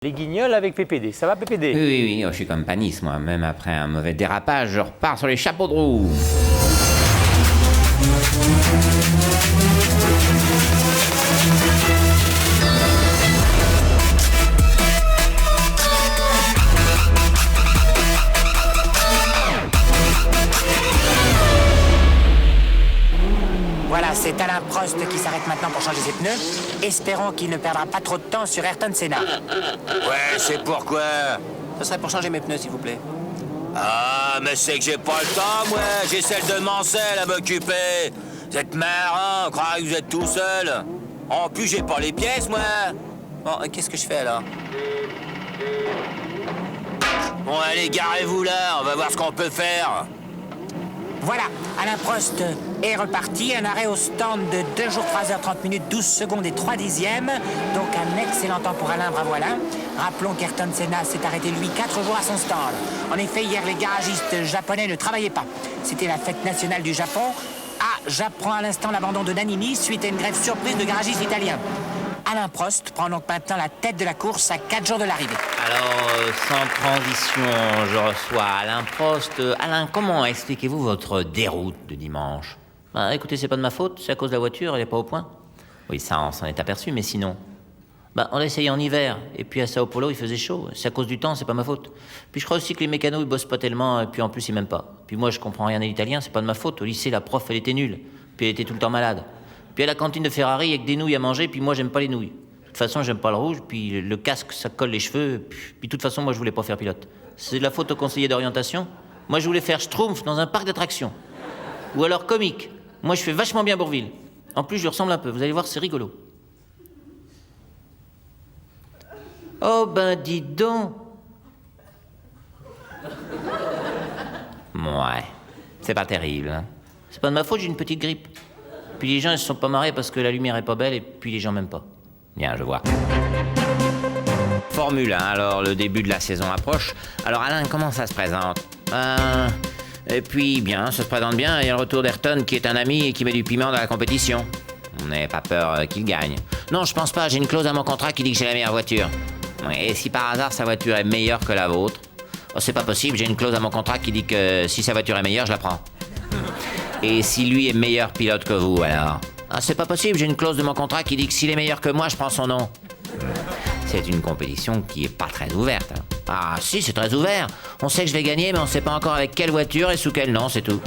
Les Guignols avec PPD. Ça va, PPD? Oui, je suis comme Panis, moi. Même après un mauvais dérapage, je repars sur les chapeaux de roue. Voilà, c'est Alain Prost qui s'arrête maintenant pour changer ses pneus. Espérons qu'il ne perdra pas trop de temps sur Ayrton Senna. Ouais, c'est pourquoi? Ce serait pour changer mes pneus, s'il vous plaît. Ah, mais c'est que j'ai pas le temps, moi. J'ai celle de Mancel à m'occuper. Vous êtes marrant, on croit que vous êtes tout seul. En plus, j'ai pas les pièces, moi. Bon, qu'est-ce que je fais alors? Bon, allez, garez-vous là, on va voir ce qu'on peut faire. Voilà, Alain Prost est reparti. Un arrêt au stand de 2 jours, 3 heures, 30 minutes, 12 secondes et 3 dixièmes. Donc un excellent temps pour Alain, bravo Alain. Rappelons qu'Ayrton Senna s'est arrêté, lui, 4 jours à son stand. En effet, hier, les garagistes japonais ne travaillaient pas. C'était la fête nationale du Japon. Ah, j'apprends à l'instant l'abandon de Nannini suite à une grève surprise de garagistes italiens. Alain Prost prend donc maintenant la tête de la course à 4 jours de l'arrivée. Alors, sans transition, je reçois Alain Prost. Alain, comment expliquez-vous votre déroute de dimanche? Bah, écoutez, c'est pas de ma faute, c'est à cause de la voiture, elle est pas au point. Oui, ça, on s'en est aperçu, mais sinon... Bah, on l'a essayé en hiver, et puis à Sao Paulo, il faisait chaud. C'est à cause du temps, c'est pas ma faute. Puis je crois aussi que les mécanos, ils bossent pas tellement, et puis en plus, ils m'aiment pas. Puis moi, je comprends rien à l'italien, c'est pas de ma faute. Au lycée, la prof, elle était nulle. Puis elle était tout le temps malade. Puis à la cantine de Ferrari, il y a que des nouilles à manger, puis moi, j'aime pas les nouilles. De toute façon, j'aime pas le rouge, puis le casque, ça colle les cheveux, puis de toute façon, moi, je voulais pas faire pilote. C'est de la faute au conseiller d'orientation. Moi, je voulais faire Schtroumpf dans un parc d'attractions. Ou alors comique. Moi, je fais vachement bien Bourvil. En plus, je lui ressemble un peu, vous allez voir, c'est rigolo. Oh ben dis donc. Ouais, c'est pas terrible, hein. C'est pas de ma faute, j'ai une petite grippe. Puis les gens ils se sont pas marrés parce que la lumière est pas belle et puis les gens m'aiment pas. Bien, je vois. Formule 1, alors le début de la saison approche. Alors Alain, comment ça se présente? Et puis bien, ça se présente bien, il y a le retour d'Ayrton qui est un ami et qui met du piment dans la compétition. On n'a pas peur qu'il gagne. Non, je pense pas, j'ai une clause à mon contrat qui dit que j'ai la meilleure voiture. Et si par hasard sa voiture est meilleure que la vôtre, oh, c'est pas possible, j'ai une clause à mon contrat qui dit que si sa voiture est meilleure, je la prends. Et si lui est meilleur pilote que vous, alors? Ah, c'est pas possible, j'ai une clause de mon contrat qui dit que s'il est meilleur que moi, je prends son nom. C'est une compétition qui est pas très ouverte. Hein. Ah si, c'est très ouvert. On sait que je vais gagner, mais on sait pas encore avec quelle voiture et sous quel nom, c'est tout.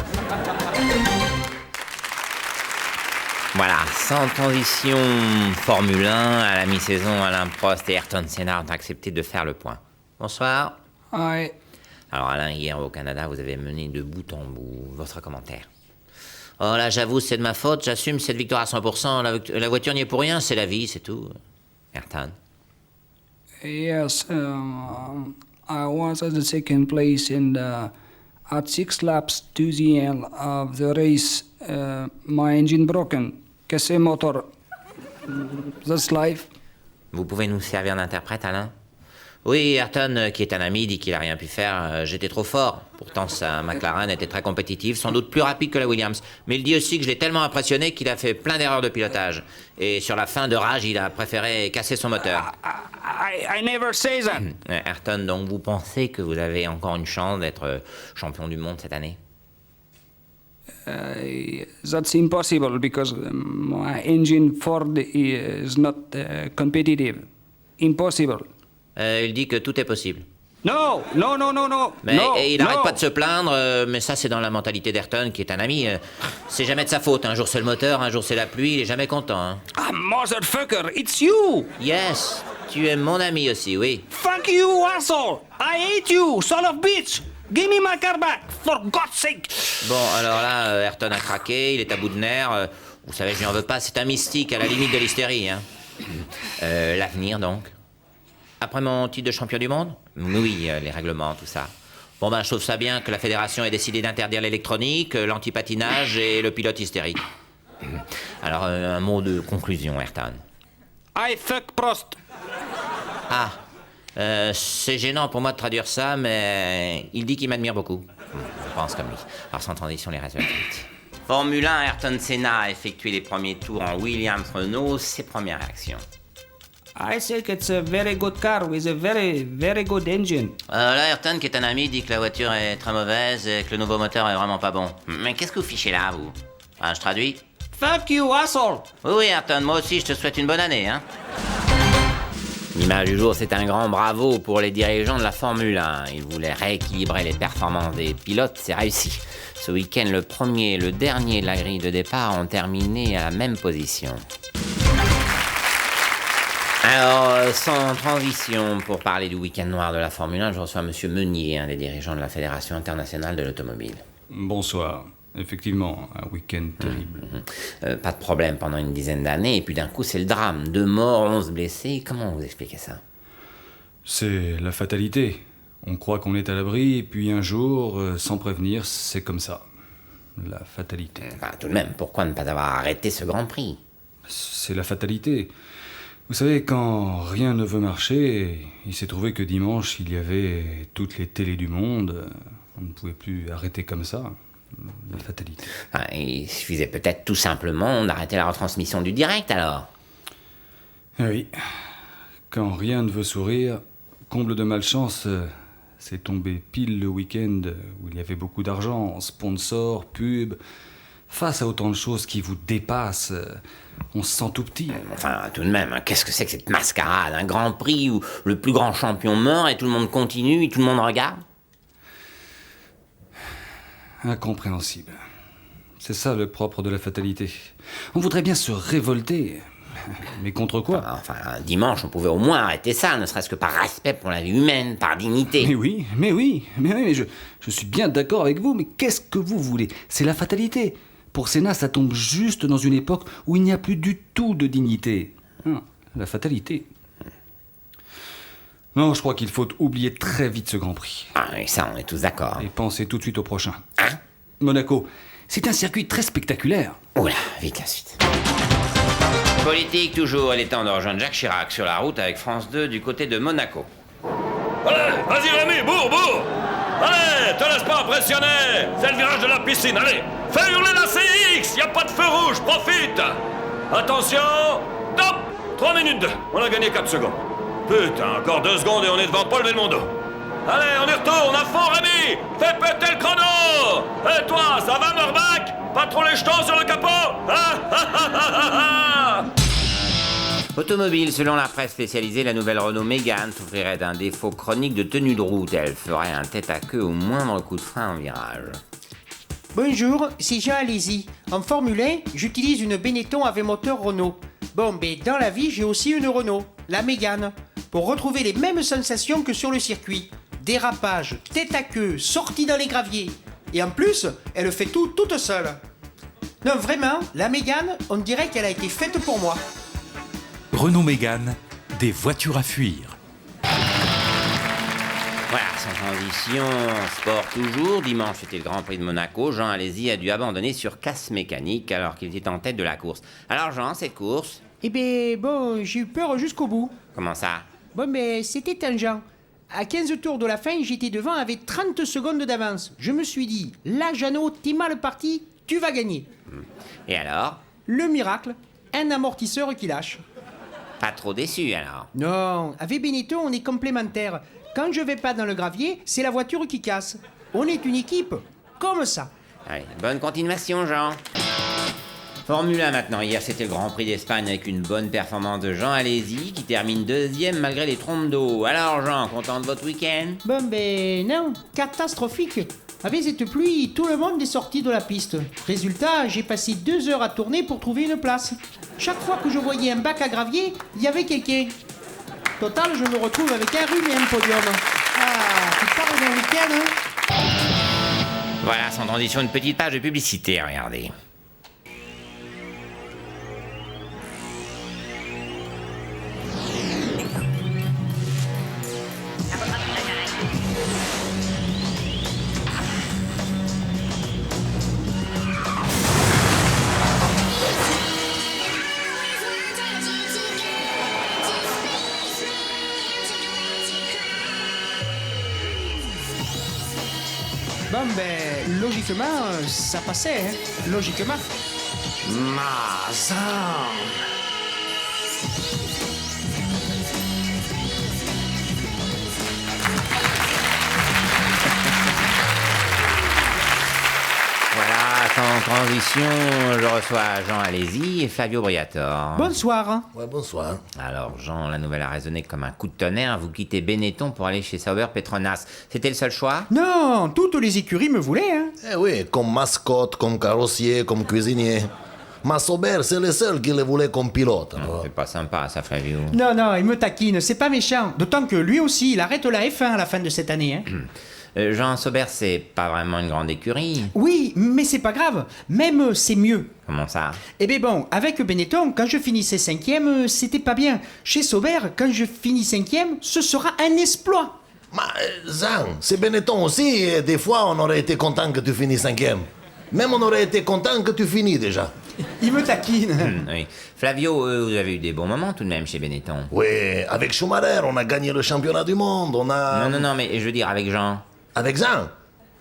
Voilà, sans transition, Formule 1, à la mi-saison, Alain Prost et Ayrton Senna ont accepté de faire le point. Bonsoir. Ouais. Alors Alain, hier au Canada, vous avez mené de bout en bout. Votre commentaire? Oh là, j'avoue, c'est de ma faute, j'assume cette victoire à 100%. La voiture n'y est pour rien, c'est la vie, c'est tout. Ayrton? Yes, I was at the second place and at 6 laps to the end of the race, my engine broken. Cassé moteur. That's life. Vous pouvez nous servir d'interprète, Alain? Oui, Ayrton, qui est un ami, dit qu'il a rien pu faire. J'étais trop fort. Pourtant, sa McLaren était très compétitive, sans doute plus rapide que la Williams. Mais il dit aussi que je l'ai tellement impressionné qu'il a fait plein d'erreurs de pilotage. Et sur la fin de rage, il a préféré casser son moteur. I never say that. Ayrton, donc vous pensez que vous avez encore une chance d'être champion du monde cette année? That's impossible because my engine Ford is not competitive. Impossible. Il dit que tout est possible. No. Mais no, et il n'arrête no. pas de se plaindre, mais ça c'est dans la mentalité d'Ayrton, qui est un ami. C'est jamais de sa faute. Un jour c'est le moteur, un jour c'est la pluie, il est jamais content. Hein. Ah, motherfucker, it's you. Yes, tu es mon ami aussi, oui. Fuck you, asshole. I hate you, son of bitch. Give me my car back, for God's sake. Bon, alors là, Ayrton a craqué, il est à bout de nerfs. Vous savez, je lui en veux pas, c'est un mystique à la limite de l'hystérie. Hein. L'avenir donc. Après mon titre de champion du monde? Oui, les règlements, tout ça. Bon ben, je trouve ça bien que la fédération ait décidé d'interdire l'électronique, l'antipatinage et le pilote hystérique. Alors, un mot de conclusion, Ayrton. I fuck Prost. Ah, c'est gênant pour moi de traduire ça, mais il dit qu'il m'admire beaucoup. Je pense comme lui. Alors, sans transition, les résultats. Formule 1, Ayrton Senna a effectué les premiers tours en Williams Renault. Ses premières réactions? I think it's a very good car with a very, very good engine. Là, Ayrton, qui est un ami, dit que la voiture est très mauvaise et que le nouveau moteur est vraiment pas bon. Mais qu'est-ce que vous fichez là, vous? Je traduis? Fuck you, asshole! Oui, Ayrton, moi aussi, je te souhaite une bonne année, hein. L'image du jour, c'est un grand bravo pour les dirigeants de la Formule 1. Ils voulaient rééquilibrer les performances des pilotes, c'est réussi. Ce week-end, le premier et le dernier de la grille de départ ont terminé à la même position. Alors, sans transition, pour parler du week-end noir de la Formule 1, je reçois Monsieur Meunier, un des dirigeants de la Fédération internationale de l'automobile. Bonsoir. Effectivement, un week-end terrible. Pas de problème pendant une dizaine d'années, et puis d'un coup, c'est le drame. 2 morts, 11 blessés. Comment vous expliquez ça? C'est la fatalité. On croit qu'on est à l'abri, et puis un jour, sans prévenir, c'est comme ça. La fatalité. Enfin, tout de même, pourquoi ne pas avoir arrêté ce Grand Prix? C'est la fatalité. Vous savez, quand rien ne veut marcher, il s'est trouvé que dimanche, il y avait toutes les télés du monde. On ne pouvait plus arrêter comme ça. La fatalité. Enfin, il suffisait peut-être tout simplement d'arrêter la retransmission du direct, alors. Oui. Quand rien ne veut sourire, comble de malchance, c'est tombé pile le week-end où il y avait beaucoup d'argent, sponsors, pubs. Face à autant de choses qui vous dépassent, on se sent tout petit. Enfin, tout de même, qu'est-ce que c'est que cette mascarade? Un Grand Prix où le plus grand champion meurt et tout le monde continue et tout le monde regarde? Incompréhensible. C'est ça le propre de la fatalité. On voudrait bien se révolter. Mais contre quoi? Enfin, dimanche, on pouvait au moins arrêter ça, ne serait-ce que par respect pour la vie humaine, par dignité. Mais je suis bien d'accord avec vous, mais qu'est-ce que vous voulez? C'est la fatalité. Pour Senna, ça tombe juste dans une époque où il n'y a plus du tout de dignité. La fatalité. Non, je crois qu'il faut oublier très vite ce Grand Prix. Et ça, on est tous d'accord. Et penser tout de suite au prochain. Hein? Monaco, c'est un circuit très spectaculaire. Oula, vite la suite. Politique toujours, il est temps de rejoindre Jacques Chirac sur la route avec France 2 du côté de Monaco. Allez, vas-y Rémi, bourre! Allez, te laisse pas impressionner! C'est le virage de la piscine, allez! Fais hurler la CX, y a pas de feu rouge, profite! Attention, top! 3 minutes, on a gagné 4 secondes. Putain, encore 2 secondes et on est devant Paul Belmondo. Allez, on y retourne, à fond Rémi! Fais péter le chrono! Et toi, ça va Murbac? Pas trop les jetons sur le capot? Automobile, selon la presse spécialisée, la nouvelle Renault Mégane souffrirait d'un défaut chronique de tenue de route. Elle ferait un tête-à-queue au moindre coup de frein en virage. Bonjour, c'est Jean Alési. En Formule 1, j'utilise une Benetton avec moteur Renault. Bon, mais dans la vie, j'ai aussi une Renault, la Mégane, pour retrouver les mêmes sensations que sur le circuit. Dérapage, tête-à-queue, sortie dans les graviers. Et en plus, elle fait tout toute seule. Non, vraiment, la Mégane, on dirait qu'elle a été faite pour moi. Renault Mégane, des voitures à fuir. Voilà, sans transition, sport toujours. Dimanche, c'était le Grand Prix de Monaco. Jean Alési a dû abandonner sur casse mécanique alors qu'il était en tête de la course. Alors Jean, cette course? Eh ben, bon, j'ai eu peur jusqu'au bout. Comment ça? Bon, mais c'était tangent. À 15 tours de la fin, j'étais devant avec 30 secondes d'avance. Je me suis dit, là, Jeannot, t'es mal parti, tu vas gagner. Et alors? Le miracle, un amortisseur qui lâche. Pas trop déçu alors? Non, avec Benetton, on est complémentaires. Quand je vais pas dans le gravier, c'est la voiture qui casse. On est une équipe, comme ça. Allez, bonne continuation, Jean. Formule 1 maintenant. Hier, c'était le Grand Prix d'Espagne avec une bonne performance de Jean Alési qui termine 2e malgré les trompes d'eau. Alors, Jean, content de votre week-end? Bon, ben non, catastrophique. Avec cette pluie, tout le monde est sorti de la piste. Résultat, j'ai passé 2 heures à tourner pour trouver une place. Chaque fois que je voyais un bac à gravier, il y avait quelqu'un. Total, je me retrouve avec un rhume et un podium. Ah, tu parles d'un week-end, hein? Voilà, sans transition, une petite page de publicité, regardez. Bon, ben, logiquement, ça passait, hein? Logiquement. transition, je reçois Jean Alési et Flavio Briatore. Bonsoir. Ouais, bonsoir. Alors, Jean, la nouvelle a résonné comme un coup de tonnerre. Vous quittez Benetton pour aller chez Sauber Petronas. C'était le seul choix? Non, toutes les écuries me voulaient, hein. Eh oui, comme mascotte, comme carrossier, comme cuisinier. Ma Sauber, c'est le seul qui le voulait comme pilote. alors. C'est pas sympa, ça, Flavio. Non, il me taquine, c'est pas méchant. D'autant que lui aussi, il arrête la F1 à la fin de cette année, hein. Jean, Sauber, c'est pas vraiment une grande écurie. Oui, mais c'est pas grave. Même, c'est mieux. Comment ça? Eh bien bon, avec Benetton, quand je finissais 5e, c'était pas bien. Chez Sauber, quand je finis 5e, ce sera un exploit. Jean, c'est Benetton aussi, et des fois on aurait été content que tu finisses 5e. Même on aurait été content que tu finis déjà. Il me taquine. Oui. Flavio, vous avez eu des bons moments tout de même chez Benetton. Oui, avec Schumacher, on a gagné le championnat du monde, on a... Non, mais je veux dire avec Jean. Avec Jean?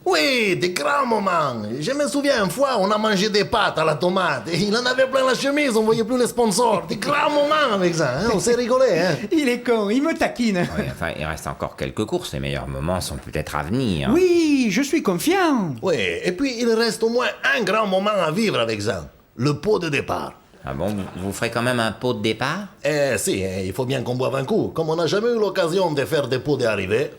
Oui, des grands moments. Je me souviens, une fois, on a mangé des pâtes à la tomate. Et il en avait plein la chemise, on voyait plus les sponsors. Des grands moments avec Jean, hein, on s'est rigolé. Hein. Il est con, il me taquine. Oui, enfin, il reste encore quelques courses. Les meilleurs moments sont peut-être à venir. Oui, je suis confiant. Oui, et puis il reste au moins un grand moment à vivre avec Jean. Le pot de départ. Ah bon, vous ferez quand même un pot de départ? Eh si, il faut bien qu'on boive un coup. Comme on n'a jamais eu l'occasion de faire des pots d'arrivée.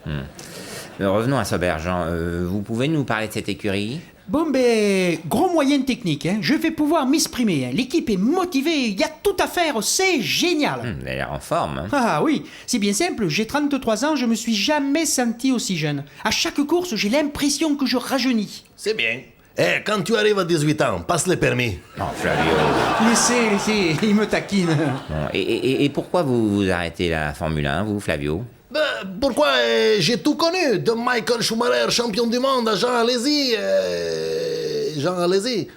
Revenons à Sauber, Jean. Vous pouvez nous parler de cette écurie? Bon, ben, gros moyen technique, hein. Je vais pouvoir m'exprimer. Hein. L'équipe est motivée, il y a tout à faire, c'est génial. Vous avez l'air en forme. Hein. Ah oui, c'est bien simple, j'ai 33 ans, je me suis jamais senti aussi jeune. À chaque course, j'ai l'impression que je rajeunis. C'est bien. Eh, quand tu arrives à 18 ans, passe les permis. Non, Flavio. Laissez, il me taquine. Bon, et pourquoi vous arrêtez la Formule 1, vous, Flavio? Pourquoi j'ai tout connu, de Michael Schumacher, champion du monde, à Jean Alési. Jean Alési.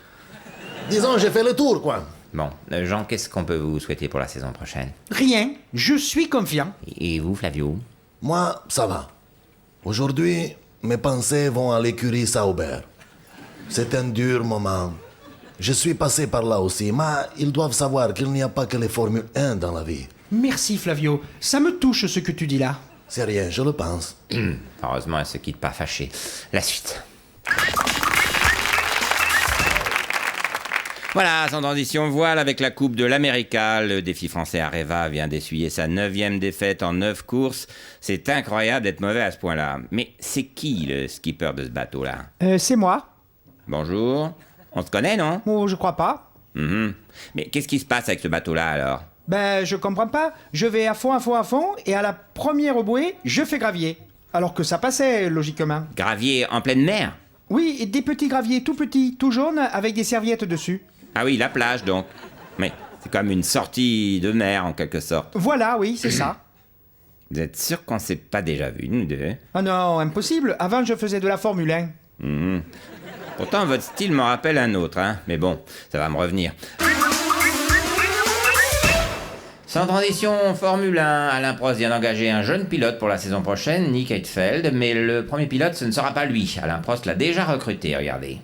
Disons, j'ai fait le tour, quoi. Bon, Jean, qu'est-ce qu'on peut vous souhaiter pour la saison prochaine? Rien, je suis confiant. Et vous, Flavio? Moi, ça va. Aujourd'hui, mes pensées vont à l'écurie Sauber. C'est un dur moment. Je suis passé par là aussi, mais ils doivent savoir qu'il n'y a pas que les Formule 1 dans la vie. Merci Flavio, ça me touche ce que tu dis là. C'est rien, je le pense. Heureusement, elle se quitte pas fâchée. La suite. Voilà, sans transition, voile avec la Coupe de l'América. Le défi français Areva vient d'essuyer sa 9e défaite en 9 courses. C'est incroyable d'être mauvais à ce point-là. Mais c'est qui le skipper de ce bateau-là? C'est moi. Bonjour. On se connaît, non? Oh, je crois pas. Mais qu'est-ce qui se passe avec ce bateau-là, alors? Ben, je comprends pas. Je vais à fond, et à la première bouée, je fais gravier. Alors que ça passait, logiquement. Gravier en pleine mer? Oui, des petits graviers tout petits, tout jaunes, avec des serviettes dessus. Ah oui, la plage, donc. Mais c'est comme une sortie de mer, en quelque sorte. Voilà, oui, c'est ça. Vous êtes sûr qu'on s'est pas déjà vus, nous deux? Ah non, impossible. Avant, je faisais de la Formule 1. Pourtant, votre style me rappelle un autre, hein. Mais bon, ça va me revenir. Sans transition, Formule 1, Alain Prost vient d'engager un jeune pilote pour la saison prochaine, Nick Heidfeld, mais le premier pilote, ce ne sera pas lui. Alain Prost l'a déjà recruté, regardez.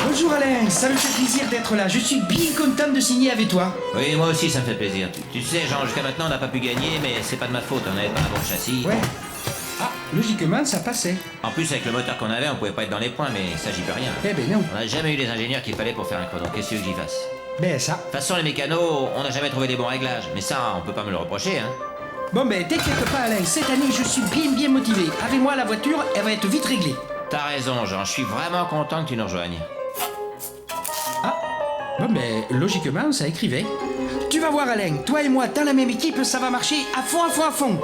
Bonjour Alain, ça me fait plaisir d'être là. Je suis bien content de signer avec toi. Oui, moi aussi, ça me fait plaisir. Tu sais, Jean, jusqu'à maintenant, on n'a pas pu gagner, mais c'est pas de ma faute, on n'avait pas un bon châssis. Ouais. Ah, logiquement, ça passait. En plus, avec le moteur qu'on avait, on pouvait pas être dans les points, mais ça, j'y peux rien. Eh ben non. On n'a jamais eu les ingénieurs qu'il fallait pour faire un chrono. Qu'est-ce que j'y fasse? Ben ça. De toute façon, les mécanos, on n'a jamais trouvé des bons réglages. Mais ça, on peut pas me le reprocher, hein. Bon ben, t'inquiète pas Alain, cette année, je suis bien motivé. Avec moi, la voiture, elle va être vite réglée. T'as raison, Jean, je suis vraiment content que tu nous rejoignes. Ah, bon ben, logiquement, ça écrivait. Tu vas voir Alain, toi et moi, dans la même équipe, ça va marcher à fond.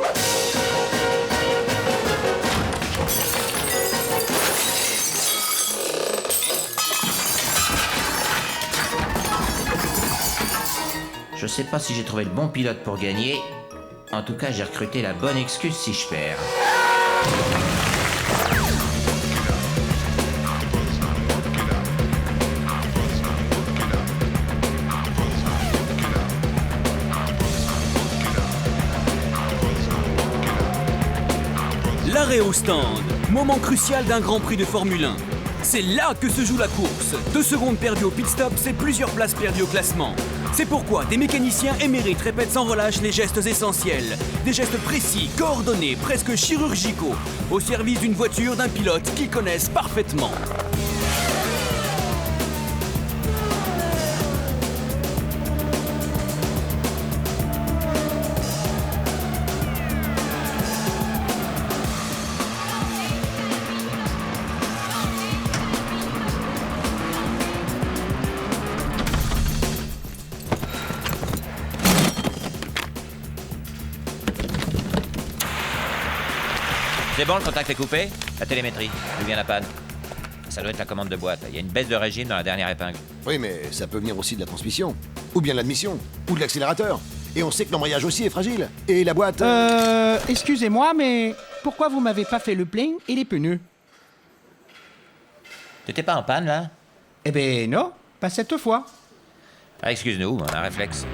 Je sais pas si j'ai trouvé le bon pilote pour gagner. En tout cas, j'ai recruté la bonne excuse si je perds. L'arrêt au stand, moment crucial d'un Grand Prix de Formule 1. C'est là que se joue la course. 2 secondes perdues au pit stop, c'est plusieurs places perdues au classement. C'est pourquoi des mécaniciens émérites répètent sans relâche les gestes essentiels. Des gestes précis, coordonnés, presque chirurgicaux, au service d'une voiture, d'un pilote qu'ils connaissent parfaitement. C'est bon, le contact est coupé? La télémétrie, d'où vient la panne? Ça doit être la commande de boîte. Il y a une baisse de régime dans la dernière épingle. Oui, mais ça peut venir aussi de la transmission, ou bien de l'admission, ou de l'accélérateur. Et on sait que l'embrayage aussi est fragile. Et la boîte... Excusez-moi, mais pourquoi vous m'avez pas fait le plein et les pneus? T'étais pas en panne, là? Eh ben non, pas cette fois. Ah, excuse-nous, on a un réflexe.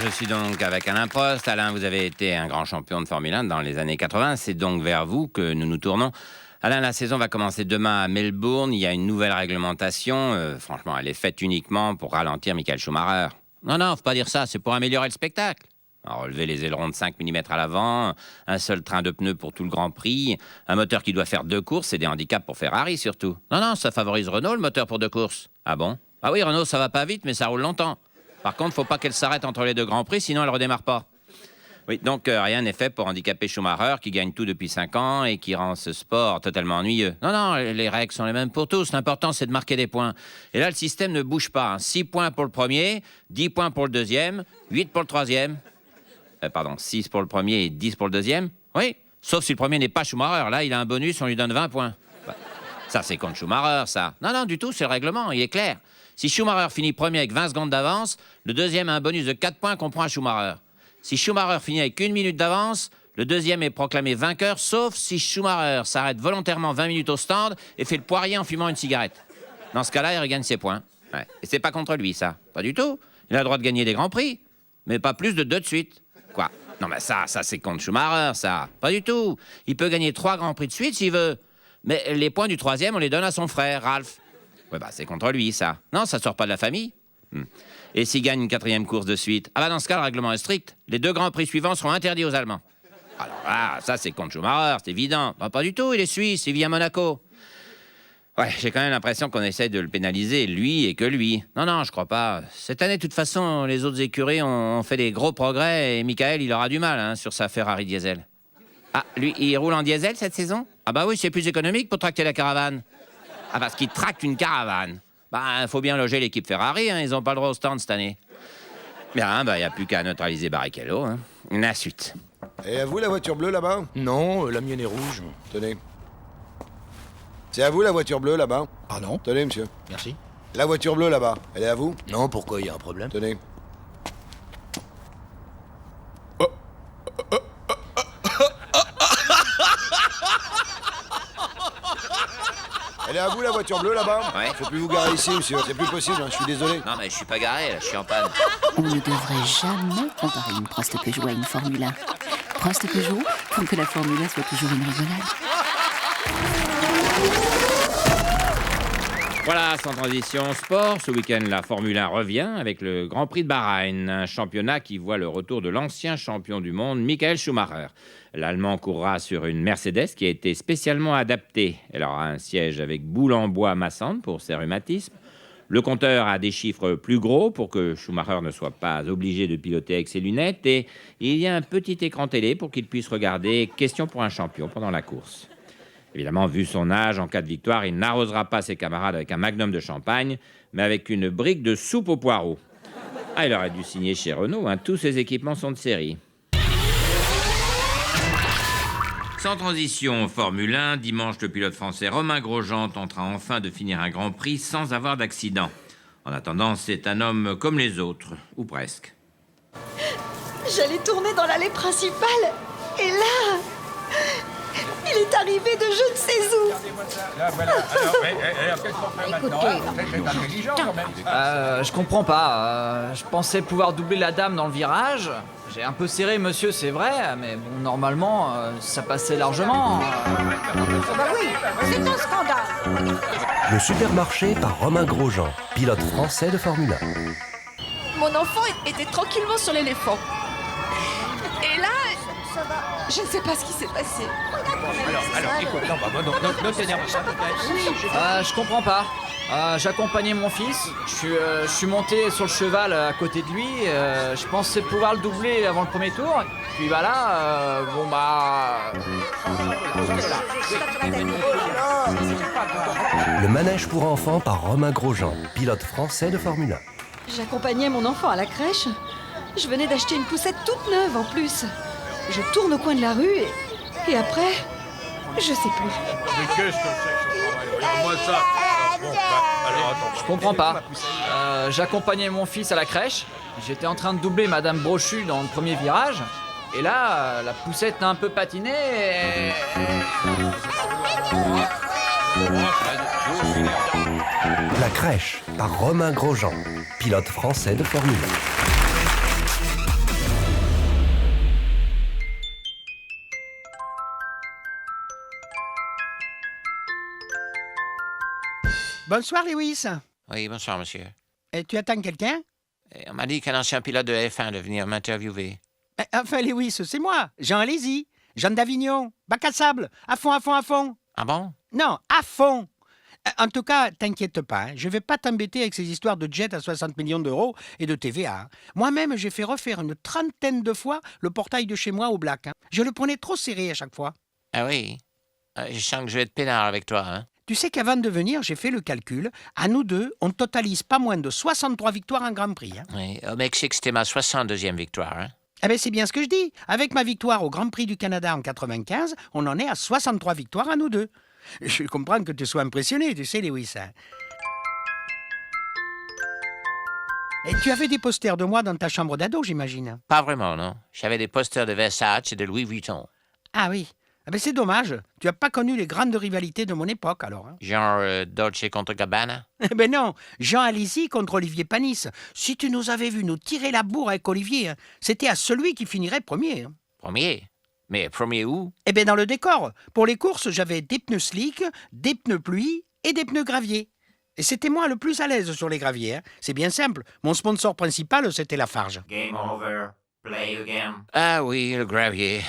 Je suis donc avec Alain Prost. Alain, vous avez été un grand champion de Formule 1 dans les années 80. C'est donc vers vous que nous nous tournons. Alain, la saison va commencer demain à Melbourne. Il y a une nouvelle réglementation. Franchement, elle est faite uniquement pour ralentir Michael Schumacher. Non, faut pas dire ça. C'est pour améliorer le spectacle. Alors, relever les ailerons de 5 mm à l'avant, un seul train de pneus pour tout le Grand Prix, un moteur qui doit faire 2 courses, c'est des handicaps pour Ferrari surtout. Non, ça favorise Renault, le moteur pour 2 courses. Ah bon? Ah oui, Renault, ça va pas vite, mais ça roule longtemps. Par contre, faut pas qu'elle s'arrête entre les 2 Grands Prix, sinon elle redémarre pas. Oui, donc rien n'est fait pour handicaper Schumacher, qui gagne tout depuis 5 ans et qui rend ce sport totalement ennuyeux. Non, les règles sont les mêmes pour tous. L'important, c'est de marquer des points. Et là, le système ne bouge pas. 6 points pour le premier, 10 points pour le deuxième, 8 pour le troisième. 6 pour le premier et 10 pour le deuxième. Oui, sauf si le premier n'est pas Schumacher. Là, il a un bonus, on lui donne 20 points. Ça, c'est contre Schumacher, ça. Non, du tout, c'est le règlement, il est clair. Si Schumacher finit premier avec 20 secondes d'avance, le deuxième a un bonus de 4 points qu'on prend à Schumacher. Si Schumacher finit avec 1 minute d'avance, le deuxième est proclamé vainqueur, sauf si Schumacher s'arrête volontairement 20 minutes au stand et fait le poirier en fumant une cigarette. Dans ce cas-là, il regagne ses points. Ouais. Et c'est pas contre lui, ça. Pas du tout. Il a le droit de gagner des grands prix, mais pas plus de 2 de suite. Quoi? Non, mais ça c'est contre Schumacher, ça. Pas du tout. Il peut gagner 3 grands prix de suite s'il veut. Mais les points du troisième, on les donne à son frère, Ralph. Ouais, c'est contre lui, ça. Non, ça sort pas de la famille. Et s'il gagne une 4e course de suite? Ah dans ce cas, le règlement est strict. Les 2 grands prix suivants seront interdits aux Allemands. Alors ça c'est contre Schumacher, c'est évident. Pas du tout, il est suisse, il vit à Monaco. Ouais, j'ai quand même l'impression qu'on essaye de le pénaliser, lui et que lui. Non, je crois pas. Cette année, de toute façon, les autres écuries ont fait des gros progrès et Michael, il aura du mal sur sa Ferrari diesel. Ah, lui, il roule en diesel cette saison? Ah oui, c'est plus économique pour tracter la caravane. Ah, parce qu'il tracte une caravane. Faut bien loger l'équipe Ferrari, ils ont pas le droit au stand cette année. Bien, y a plus qu'à neutraliser Barrichello, La suite. Et à vous la voiture bleue là-bas? Non, la mienne est rouge. Tenez. C'est à vous la voiture bleue là-bas? Ah non. Tenez, monsieur. Merci. La voiture bleue là-bas, elle est à vous? Non, pourquoi, il y a un problème? Tenez. Elle est à vous la voiture bleue là-bas? Ouais. Faut plus vous garer ici, monsieur. C'est plus possible, je suis désolé. Non, mais je suis pas garé, là, je suis en panne. On ne devrait jamais comparer une Prost Peugeot à une Formule 1. Prost Peugeot font que la Formule 1 soit toujours une rigolade. Voilà, sans transition sport, ce week-end la Formule 1 revient avec le Grand Prix de Bahreïn, un championnat qui voit le retour de l'ancien champion du monde, Michael Schumacher. L'Allemand courra sur une Mercedes qui a été spécialement adaptée. Elle aura un siège avec boule en bois massante pour ses rhumatismes. Le compteur a des chiffres plus gros pour que Schumacher ne soit pas obligé de piloter avec ses lunettes et il y a un petit écran télé pour qu'il puisse regarder Question pour un champion pendant la course. Évidemment, vu son âge, en cas de victoire, il n'arrosera pas ses camarades avec un magnum de champagne, mais avec une brique de soupe aux poireaux. Ah, il aurait dû signer chez Renault, tous ses équipements sont de série. Sans transition, Formule 1, dimanche, le pilote français Romain Grosjean tentera enfin de finir un Grand Prix sans avoir d'accident. En attendant, c'est un homme comme les autres, ou presque. J'allais tourner dans l'allée principale, et là... Il est arrivé de je ne sais où. Je comprends pas. Je pensais pouvoir doubler la dame dans le virage. J'ai un peu serré, monsieur, c'est vrai, mais bon, normalement, ça passait largement. Bah oui, c'est un scandale. Le supermarché par Romain Grosjean, pilote français de Formule 1. Mon enfant était tranquillement sur l'éléphant. Et là, je ne sais pas ce qui s'est passé. Alors, écoute, non, t'énerve pas. Je comprends pas. J'accompagnais mon fils, je suis monté sur le cheval à côté de lui, je pensais pouvoir le doubler avant le premier tour, puis voilà, Le manège pour enfants par Romain Grosjean, pilote français de Formule 1. J'accompagnais mon enfant à la crèche. Je venais d'acheter une poussette toute neuve en plus. Je tourne au coin de la rue et après, je sais plus. Mais qu'est-ce que c'est que ce travail? Regarde-moi ça. Bon, alors attends. Je comprends pas. J'accompagnais mon fils à la crèche, j'étais en train de doubler Madame Brochu dans le premier virage, et là, la poussette a un peu patiné et... La crèche par Romain Grosjean, pilote français de Formule 1. Bonsoir, Lewis. Oui, bonsoir, monsieur. Et tu attends quelqu'un? On m'a dit qu'un ancien pilote de F1 de venir m'interviewer. Enfin, Lewis, c'est moi, Jean Alési, Jeanne d'Avignon, bac à sable, à fond, à fond, à fond. Ah bon? Non, à fond. En tout cas, t'inquiète pas, je vais pas t'embêter avec ces histoires de jet à 60 millions d'euros et de TVA. Moi-même, j'ai fait refaire une 30aine de fois le portail de chez moi au black. Je le prenais trop serré à chaque fois. Ah oui? Je sens que je vais être peinard avec toi, hein? Tu sais qu'avant de venir, j'ai fait le calcul. À nous deux, on totalise pas moins de 63 victoires en Grand Prix. Oui, au Mexique, c'était ma 62e victoire, hein? Eh bien, c'est bien ce que je dis. Avec ma victoire au Grand Prix du Canada en 95, on en est à 63 victoires à nous deux. Je comprends que tu sois impressionné, tu sais, Lewis. Et tu avais des posters de moi dans ta chambre d'ado, j'imagine? Pas vraiment, non. J'avais des posters de Versace et de Louis Vuitton. Ah oui. Ah ben c'est dommage. Tu n'as pas connu les grandes rivalités de mon époque, alors. Genre Dolce contre Gabbana? Eh ben non, Jean Alési contre Olivier Panis. Si tu nous avais vu nous tirer la bourre avec Olivier, c'était à celui qui finirait premier. Premier? Mais premier où? Eh ben dans le décor. Pour les courses, j'avais des pneus slick, des pneus pluie et des pneus gravier. Et c'était moi le plus à l'aise sur les graviers. C'est bien simple. Mon sponsor principal, c'était Lafarge. Game over. Play again. Ah oui, le gravier.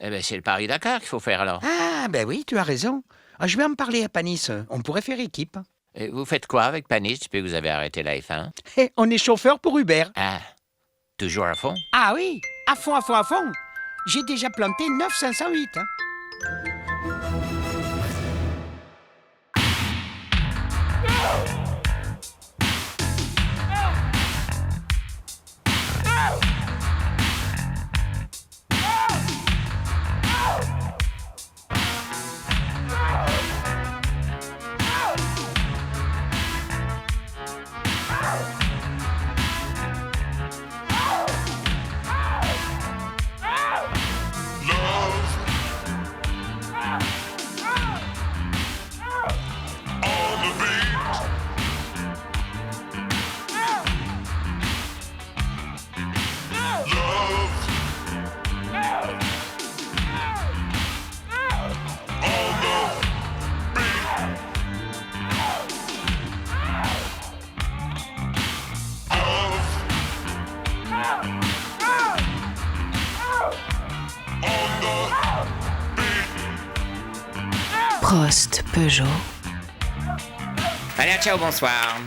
Eh ben c'est le Paris-Dakar qu'il faut faire alors. Ah ben oui, tu as raison. Je vais en parler à Panis. On pourrait faire équipe. Et vous faites quoi avec Panis depuis que vous avez arrêté la F1? On est chauffeur pour Uber. Ah, toujours à fond? Ah oui, à fond, à fond, à fond. J'ai déjà planté 9508. Prost, Peugeot. Allez, ciao, bonsoir.